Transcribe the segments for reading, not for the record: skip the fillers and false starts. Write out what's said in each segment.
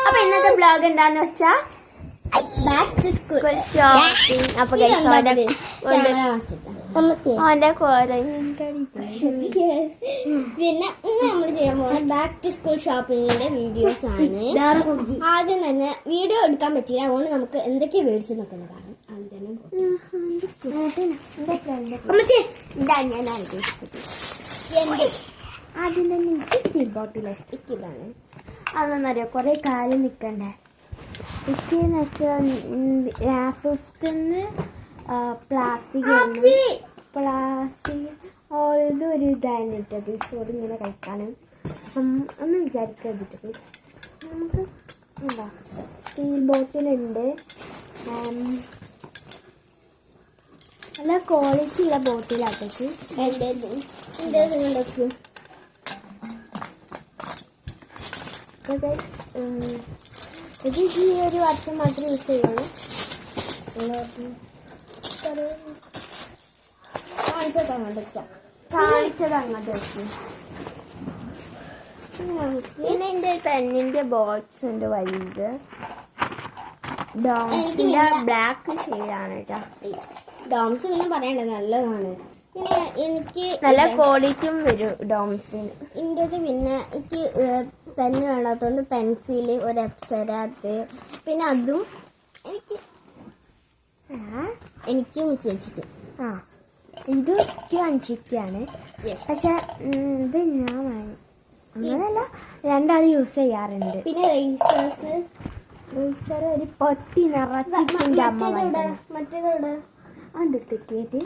അപ്പൊ ഇന്നത്തെ ബ്ലോഗ് എന്താന്ന് വെച്ചാ ഷോപ്പിംഗ്. അപ്പൊ ഓന്റെ പിന്നെ നമ്മൾ ചെയ്യാൻ പോകുന്നത് ബാക്ക് ടു സ്കൂൾ ഷോപ്പിങ്ങിന്റെ വീഡിയോസ് ആണ്. ആദ്യം തന്നെ വീഡിയോ എടുക്കാൻ പറ്റില്ല, അതുകൊണ്ട് നമുക്ക് എന്തൊക്കെയാ മേടിച്ചു നോക്കുന്നതാണ്. ആദ്യം തന്നെ എനിക്ക് സ്റ്റീൽ ബോട്ടിൽ ഇതാണ്. അതെന്നറിയോ കൊറേ കാലം നിക്കണ്ടേ. ഇക്കെന്ന് വെച്ചാൽ ഫിഫ്റ്റിന്ന് പ്ലാസ്റ്റിക് ഇതൊരു ഇതാണ് ഇട്ടത്. ചോറ് ഇങ്ങനെ കഴിക്കാനും അപ്പം ഒന്നും വിചാരിക്കരുത്. നമുക്ക് എന്താ സ്റ്റീൽ ബോട്ടിലുണ്ട്, നല്ല ക്വാളിറ്റി ഉള്ള ബോട്ടിലാക്കി ഇത് ഈ ഒരു വർഷം മാത്രമേ യൂസ് ചെയ്യുള്ളൂ. കാണിച്ചത് അങ്ങോട്ട് വെച്ചു. പിന്നെ എൻ്റെ പെന്നിൻ്റെ ബോക്സ് ഉണ്ട് വലുത്. ഡോംസിൻ്റെ ബ്ലാക്ക് ഷെയ്ഡാണ് കേട്ടോ. ഡോംസ് പിന്നെ പറയണ്ട, നല്ലതാണ്. പിന്നെ എനിക്ക് നല്ല ക്വാളിറ്റിയും വരും ഡോംസിന്. ഇന്റത് പിന്നെ എനിക്ക് പെന്ന് വേണ്ടാത്തതുകൊണ്ട് പെൻസിൽ, ഒരു അപ്സരാത്ത്, പിന്നെ അതും എനിക്കും ചേച്ചിക്കും. ഇത് അഞ്ചിക്കാണ്. പക്ഷെ ഇത് ഞാൻ അങ്ങനെയല്ല, രണ്ടാളും യൂസ് ചെയ്യാറുണ്ട്. പിന്നെ റേസർ ഒരു പൊട്ടി നിറച്ചിട്ടുണ്ട് അമ്മ. മറ്റേതോടെ അതെടുത്തേക്ക്.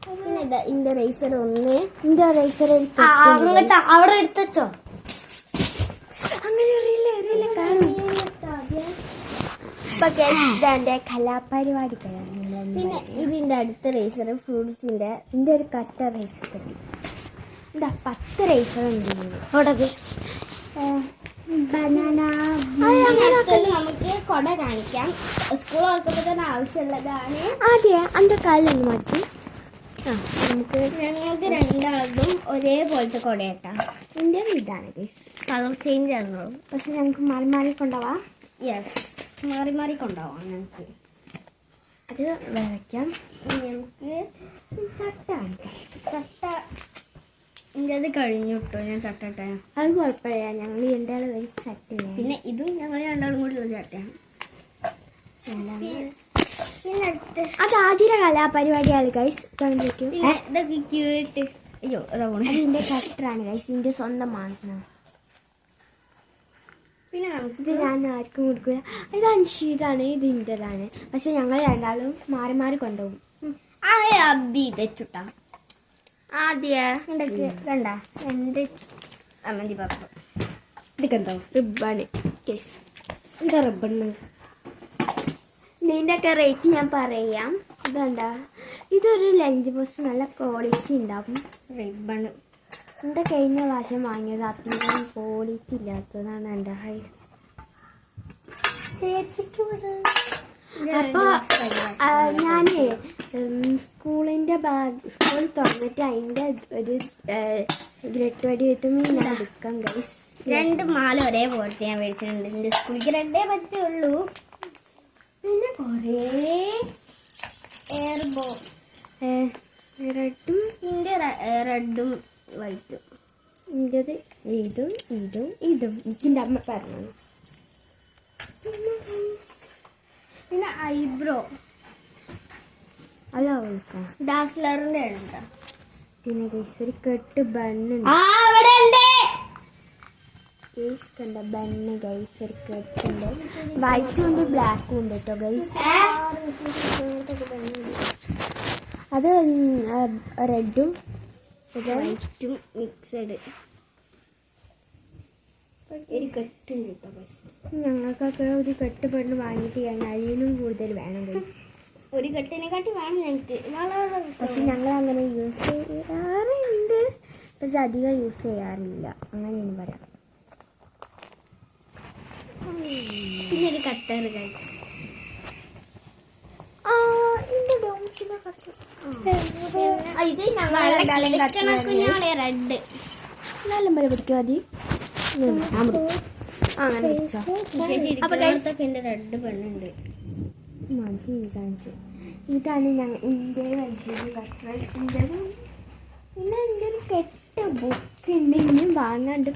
പിന്നെ ഇതാ ഇന്റെ റേസർ ഒന്ന്. ഇന്റെ റേസർ അവിടെ എടുത്തോ. അങ്ങനെ കാണും. കലാപരിപാടികളാണ്. പിന്നെ ഇതിന്റെ അടുത്ത റേസർ ഫ്രൂട്ട്സിന്റെ. ഇതിന്റെ ഒരു കട്ട റേസർ കിട്ടി. എന്താ 10 റേസർ ഉണ്ട്. ബനാന. നമുക്ക് കൊട കാണിക്കാം. സ്കൂൾ തുറക്കുമ്പോൾ തന്നെ ആവശ്യമുള്ളതാണ്. ആദ്യം എൻ്റെ കാലൊന്ന് മാറ്റി. നമുക്ക് ഞങ്ങൾക്ക് രണ്ടാളതും ഒരേപോലത്തെ കൊടയാട്ടാ. എൻ്റെ ഇതാണ് കളർ ചേഞ്ച് ആണോ, പക്ഷെ ഞങ്ങൾക്ക് മാറി മാറി കൊണ്ടുപോവാം. യെസ്, മാറി മാറി കൊണ്ടുപോവാം. ഞങ്ങൾക്ക് അത് വരയ്ക്കാം. ഞങ്ങൾക്ക് ചട്ട എൻ്റെ അത് കഴിഞ്ഞു കേട്ടോ. ഞാൻ ചട്ടട്ടെ. അത് കുഴപ്പമില്ല, ഞങ്ങൾ രണ്ടാളും ഒരു ചട്ട. പിന്നെ ഇതും ഞങ്ങൾ രണ്ടാളും കൂടി ഉള്ള ചട്ടയാണ്. പിന്നെ അത് ആദ്യ കലാപരിപാടിയാണ് ഗൈസ്. കാണിക്കും. ഇതൊക്കെ ക്യൂട്ട്. അയ്യോ അതാ പോണേ. ഇതിന്റെ കട്ടറാണ് ഗൈസ്, ഇതിന്റെ സ്വന്തമാണ്. പിന്നെ ഇത് ഞാൻ ആർക്കും കൊടുക്കില്ല. ഇത് അൻഷീതാണ്, ഇത് ഇന്റേതാണ്. പക്ഷെ ഞങ്ങൾ രണ്ടാളും മാറി മാറി കൊണ്ടുപോകും. അബി തെച്ചുട്ടാ. കണ്ട എന്റെ അമ്മതി പാപ്പ. ഇതൊക്കെ എന്തോ റിബണ് കേസ്. എന്താ റിബണ്? ഇതിൻ്റെ ഒക്കെ റേറ്റ് ഞാൻ പറയാം. ഇതുണ്ട, ഇതൊരു ലഞ്ച് ബോക്സ്, നല്ല ക്വാളിറ്റി ഉണ്ടാവും. റിബണ് എൻ്റെ കഴിഞ്ഞ പ്രാവശ്യം വാങ്ങിയത് അത്രയും ക്വാളിറ്റി ഇല്ലാത്തതാണ് എൻ്റെ ഹൈ. അപ്പോൾ ഞാനേ സ്കൂളിൻ്റെ ബാഗ് സ്കൂൾ തുറന്നിട്ട് അതിൻ്റെ ഒരു ഗ്രട്ട് വടി കിട്ടുമ്പോൾ ഞാൻ എടുക്കാം ഗൈസ്. 2 മാല ഒരേപോലത്തെ ഞാൻ മേടിച്ചിട്ടുണ്ട്. എൻ്റെ സ്കൂളിലേക്ക് 2 പറ്റുള്ളൂ. പിന്നെ കുറേ എയർബോ റെഡും, ഇതിൻ്റെ റെഡും വൈറ്റും. ഇൻ്റെത് ഇതും ഇതിൻ്റെ അമ്മ പറഞ്ഞു. പിന്നെ ഐബ്രോ അതാ വിളിക്കാം. ഡാസ്ലറിൻ്റെ ഉണ്ട്. പിന്നെ ഗൈസ് ഒരു കെട്ട് ബണ്ണുണ്ട്. ഗൈസ് കണ്ട ബണ്ണ് ഗൈസ്, ഒരു കെട്ടുണ്ട്. വൈറ്റും ഉണ്ട് ബ്ലാക്കും ഉണ്ട് കേട്ടോ ഗൈസ്. അത് റെഡും വൈറ്റും മിക്സഡ് ഒരു കെട്ടുണ്ട് കേട്ടോ ഗൈസ്. ഞങ്ങൾക്കൊക്കെ ഒരു കെട്ട് പെണ്ണ് വാങ്ങിയിട്ട് കഴിഞ്ഞാൽ അതിനും കൂടുതൽ വേണം ഗൈസ്. ഒരു കെട്ടിനെക്കാട്ടി വേണം ഞങ്ങൾക്ക്. പക്ഷെ ഞങ്ങൾ അങ്ങനെ യൂസ് ചെയ്യാറുണ്ട്, പക്ഷെ അധികം യൂസ് ചെയ്യാറില്ല, അങ്ങനെയാണ് പറയാം. പിന്നെ ഒരു കട്ടർ ഗൈസ്. ഇത് ഞങ്ങൾ റെഡ് നല്ല പിടിക്കും. മതി. അങ്ങനെ വെച്ചോ. എന്റെ റെഡ് പെണ്ണുണ്ട്. ഇതാണ് ഞങ്ങൾ ഇന്ത്യയിൽ വലിച്ചത്. പിന്നെ എൻ്റെ ഒരു കെട്ട് ബുക്ക് ഉണ്ട്, ഇനിയും വാങ്ങാണ്ട്.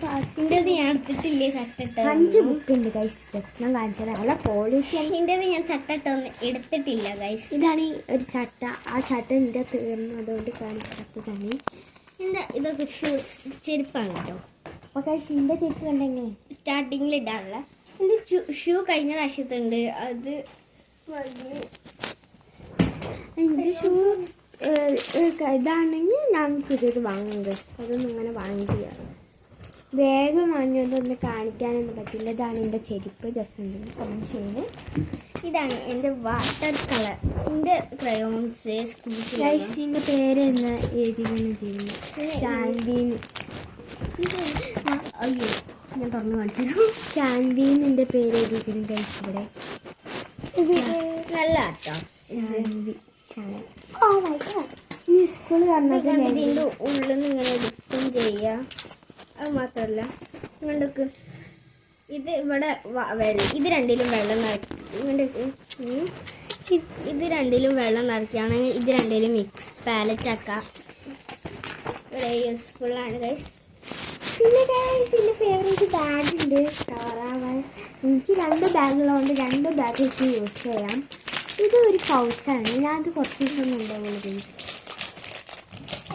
ഞാൻ എടുത്തിട്ടില്ലേ ചട്ടിട്ട്? 5 ബുക്ക് ഉണ്ട് ഗൈസ്. ഞാൻ കാണിച്ചത് നല്ല ക്വാളിറ്റി. എന്റേത് ഞാൻ ചട്ടിട്ടൊന്നും എടുത്തിട്ടില്ല ഗൈസ്. ഇതാണ് ഈ ഒരു ചട്ട. ആ ചട്ട എൻ്റെ തീർന്നു, അതുകൊണ്ട് കാണിച്ചതാണ്. എന്റെ ഇതൊക്കെ ചെരുപ്പാണ് കേട്ടോ. അപ്പോൾ ഗൈസ് ഇതിൻ്റെ ചെരുപ്പ് കണ്ടെങ്കിൽ സ്റ്റാർട്ടിങ്ങിൽ ഇടാനുള്ള എന്റെ ഷൂ കഴിഞ്ഞ പ്രാവശ്യത്തുണ്ട്. അത് എൻ്റെ ഷൂ ഇതാണെങ്കിൽ ഞാൻ പുതിയത് വാങ്ങുന്നത്. അതൊന്നും ഇങ്ങനെ വാങ്ങില്ല. വേഗം വാങ്ങിയതൊന്നും കാണിക്കാനൊന്നും പറ്റില്ല. ഇതാണ് എൻ്റെ ചെരുപ്പ്. ജസ്റ്റ് ഉണ്ടെങ്കിൽ കാണിച്ചത്. ഇതാണ് എൻ്റെ വാട്ടർ കളർ, എൻ്റെ ക്രയോൺസ്. ഗൈസിൻ്റെ പേര് എന്ന് എഴുതിയെന്ന് ചെയ്യുന്നു. ഷാൻവീൻ. അയ്യോ ഞാൻ തുറന്ന് കാണിച്ചു. ഷാൻവീനിൻ്റെ പേര് എഴുതിയിരിക്കുന്നു ഗൈസ് ഇവിടെ. നല്ല ആട്ടോ. ഈ സ്കൂൾ വന്നത് ഇതിൻ്റെ ഉള്ളിൽ നിന്ന് ഇങ്ങനെ എടുക്കും ചെയ്യാം. അത് മാത്രമല്ല ഇങ്ങോട്ടേക്ക് ഇത് ഇവിടെ ഇത് രണ്ടിലും വെള്ളം നിറയ്ക്കും. ഇങ്ങോട്ടേക്ക് ഇത് രണ്ടിലും വെള്ളം നിറയ്ക്കുകയാണെങ്കിൽ ഇത് രണ്ടിലും മിക്സ് പാലറ്റ് ആക്കാം. വളരെ യൂസ്ഫുൾ ആണ് ഗൈസ്. പിന്നെ ഗൈസ് എൻ്റെ ഫേവറേറ്റ് ബാഗ് ഉണ്ട് കവറാവാൻ. എനിക്ക് 2 ബാഗുള്ളതുകൊണ്ട് 2 ബാഗ് വെച്ച് യൂസ് ചെയ്യാം. ഇത് ഒരു പൗച്ചാണ്. ഞാനത് കുറച്ച് ദിവസം ഉണ്ടാവുള്ളൂ ഗൈസ്.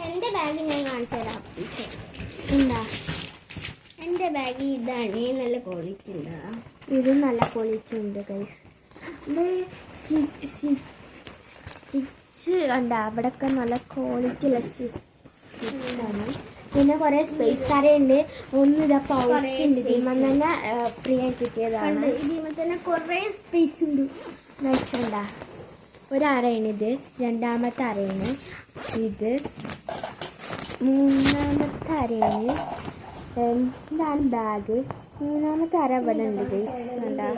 എൻ്റെ ബാഗ് ഞാൻ കാണിച്ചു തരാം. എന്താ എൻ്റെ ബാഗ് ഇതാണ്. നല്ല ക്വാളിറ്റി ഉണ്ട്. ഇതും നല്ല ക്വാളിറ്റി ഉണ്ട് ഗൈസ്. ഇത് സ്റ്റിച്ച് കണ്ട അവിടെയൊക്കെ നല്ല ക്വാളിറ്റി ഉള്ള സ്റ്റിച്ചാണ്. പിന്നെ കുറേ സ്പേസ് അറിയുണ്ട്. ഒന്ന് ഇതാ പൗച്ച് ഉണ്ട്. ഇതിമ തന്നെ ഫ്രീ ആയി കിട്ടിയതാണ്. ഇതിമ തന്നെ കുറേ സ്പേസ് ഉണ്ട്. നൈസ് ഉണ്ടാ. ഒരറയാണിത്, 2ാമത്തെ അറയാണ് ഇത്, 3ാമത്തെ അരയാണ്. ഇതാണ് ബാഗ്. 3ാമത്തെ അര ഇവിടെ ഉണ്ട് ഗൈസ്. ഉണ്ടാ.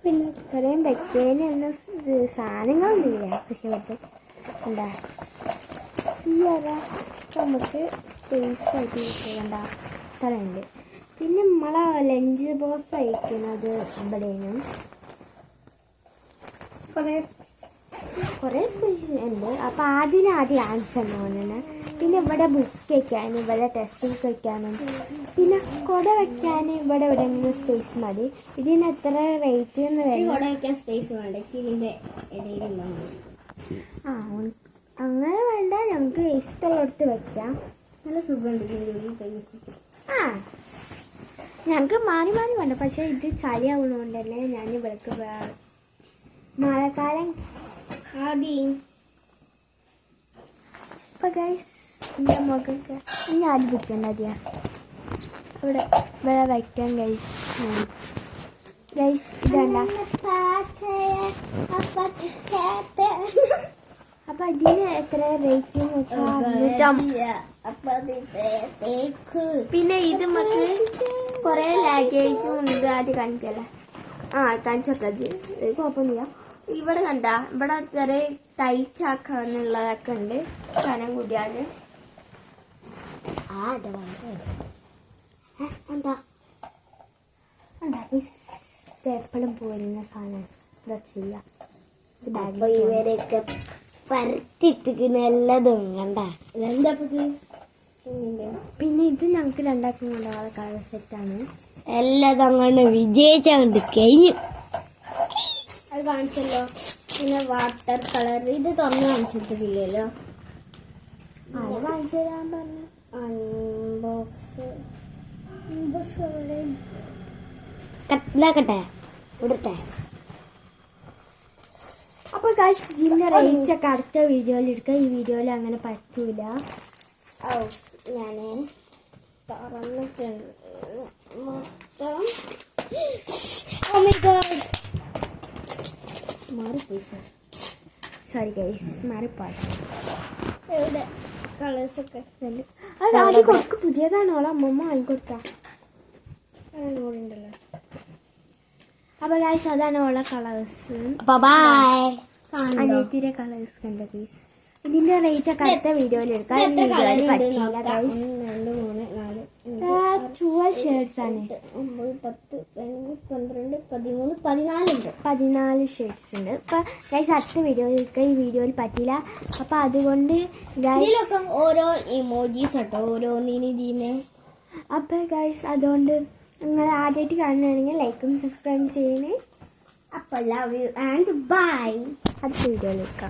പിന്നെ ഇത്രയും വെക്കേന് സാധനങ്ങളൊന്നുമില്ല. പക്ഷെ ഇത് ഉണ്ടാ. ഈ അര നമുക്ക് സ്പേസ് ആയിട്ട് യൂസ് ചെയ്യേണ്ട സ്ഥലമുണ്ട്. പിന്നെ നമ്മളെ ലഞ്ച് ബോക്സ് അയക്കുന്നത് ഇവിടെയാണ്. കുറേ സ്പേസ് ഉണ്ട്. അപ്പോൾ ആദ്യം ആൻസർ തോന്നുന്നു. പിന്നെ ഇവിടെ ബുക്ക് വയ്ക്കാനും ഇവിടെ ടെക്സ്റ്റ് ബുക്ക് വയ്ക്കാനും പിന്നെ കുട വയ്ക്കാൻ ഇവിടെ എവിടെയെങ്കിലും സ്പേസ് മതി. ഇതിന് എത്ര റേറ്റ് എന്ന് വയ്ക്കാൻ സ്പേസ് വേണ്ട. അങ്ങനെ വേണ്ട, നമുക്ക് ഇഷ്ടമുള്ളിടത്ത് വെക്കാം. നല്ല സുഖമുണ്ട്. ഞങ്ങൾക്ക് മാറി മാറി വേണ്ട. പക്ഷേ ഇത് ചളിയാവുന്നതുകൊണ്ടല്ലേ ഞാൻ ഇവിടേക്ക് മഴക്കാലം ആദ്യം. അപ്പോൾ ഗൈസ് എൻ്റെ മകൾക്ക് ഇനി ആദ്യം പിടിക്കേണ്ട അതിയാ ഇവിടെ വയ്ക്കാൻ ഗൈസ്. ഇതണ്ട. അപ്പം ഇതിന് എത്ര റേറ്റ് എന്ന് വെച്ചാൽ പിന്നെ ഇത് നമുക്ക് കുറേ ലാഗേജും ഉണ്ട്. ആദ്യം കാണിക്കല്ലേ? കാണിച്ചോട്ടത് കുഴപ്പമൊന്നുമില്ല. ഇവിടെ കണ്ട ഇവിടെ ചെറിയ ടൈറ്റ് ആക്കാന്നുള്ളതൊക്കെ ഉണ്ട്. കനം കൂടിയാൽ എന്താ എപ്പോഴും പോരുന്ന സാധനം എന്താ ചെയ്യാം. ഇവരൊക്കെ പരത്തിട്ടിക്കുന്നല്ലതും കണ്ട. ഇതെന്താ പിന്നെ ഇത് ഞങ്ങൾക്ക് 2ആൾക്കും കൊണ്ടുപോകാതെ കളർ സെറ്റാണ്. എല്ലാതും അങ്ങനെ വിജയിച്ചങ്ങോട്ട് കഴിഞ്ഞു. അത് കാണിച്ചല്ലോ. പിന്നെ വാട്ടർ കളർ ഇത് തുറന്ന് കാണിച്ചിട്ടില്ലല്ലോ. അത് കാണിച്ചു തരാൻ പറഞ്ഞു. അൺബോക്സ് ഇതാക്കട്ടെ ഇവിടത്തെ. അപ്പോൾ ഗൈസ് ഇതിൻ്റെ റേറ്റ് ഒക്കെ അടുത്ത വീഡിയോയിൽ എടുക്കുക. ഈ വീഡിയോയിൽ അങ്ങനെ പറ്റൂല. ഞാൻ തുറന്നിട്ടുണ്ട് മൊത്തം. മാറിപ്പോയി സാർ. സോറി ഗൈസ്, മാറിപ്പോയി. എവിടെ കളേഴ്സൊക്കെ അത് ആദ്യം കൊടുക്ക്. പുതിയതാണ്. ഓളെ അമ്മമ്മ വാങ്ങിക്കൊടുത്ത ഉണ്ടല്ലോ. അപ്പോൾ ഗൈസ് അതാണ് ഓളെ കളേഴ്സ്. അനിയത്തിൻ്റെ കളേഴ്സ് കണ്ട ഗൈസ്. ഇതിൻ്റെ റേറ്റ് ഒക്കെ അടുത്ത വീഡിയോയിൽ എടുക്കാം. ഈ വീഡിയോയിൽ പറ്റില്ല ഗൈസ്. 1 2 3 4 12 ഷേർട്സ് ആണ്. 9, 10, 11, 12, 13, 14 ഉണ്ട്. 14 ഷേർട്സ് ഉണ്ട്. ഇപ്പം ഗൈസ് അടുത്ത വീഡിയോയിലേക്ക് ഈ വീഡിയോയിൽ പറ്റില്ല. അപ്പം അതുകൊണ്ട് ഇതിലൊക്കെ ഓരോ ഇമോജീസ് കേട്ടോ ഓരോന്നിന് ഇതിന്. അപ്പം ഗൈസ് അതുകൊണ്ട് നിങ്ങൾ ആദ്യമായിട്ട് കാണുകയാണെങ്കിൽ ലൈക്കും സബ്സ്ക്രൈബും ചെയ്യണേ. അപ്പോൾ ലവ് യു ആൻഡ് ബൈ. അടുത്ത വീഡിയോയിലേക്ക്.